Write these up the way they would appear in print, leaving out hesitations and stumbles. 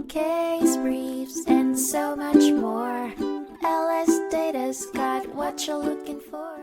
case briefs, and so much more. LSData's got what you're looking for.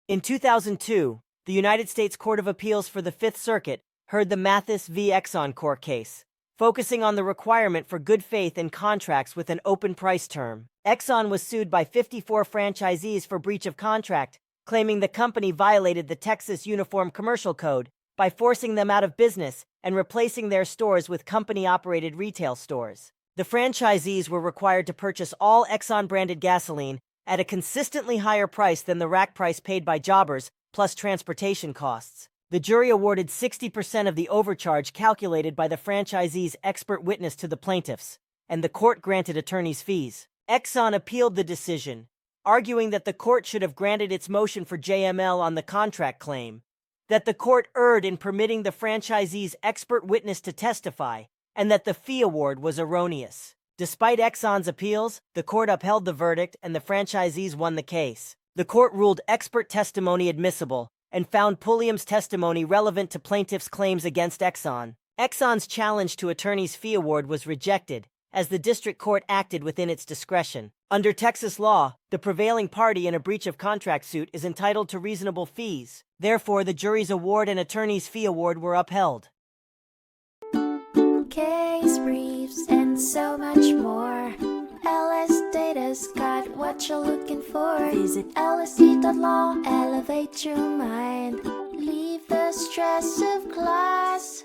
In 2002, the United States Court of Appeals for the Fifth Circuit heard the Mathis v. Exxon Corp case, focusing on the requirement for good faith in contracts with an open price term. Exxon was sued by 54 franchisees for breach of contract, claiming the company violated the Texas Uniform Commercial Code by forcing them out of business and replacing their stores with company-operated retail stores. The franchisees were required to purchase all Exxon-branded gasoline at a consistently higher price than the rack price paid by jobbers, plus transportation costs. The jury awarded 60% of the overcharge calculated by the franchisee's expert witness to the plaintiffs, and the court granted attorneys' fees. Exxon appealed the decision, arguing that the court should have granted its motion for j.m.l. on the contract claim, that the court erred in permitting the franchisee's expert witness to testify, and that the fee award was erroneous. Despite Exxon's appeals, the court upheld the verdict and the franchisees won the case. The court ruled expert testimony admissible and found Pulliam's testimony relevant to plaintiffs' claims against Exxon. Exxon's challenge to attorney's fee award was rejected, as the district court acted within its discretion. Under Texas law, the prevailing party in a breach of contract suit is entitled to reasonable fees. Therefore, the jury's award and attorney's fee award were upheld. Case briefs, and so much more. LSData's got what you're looking for. Visit lsd.law, elevate your mind. Leave the stress of class.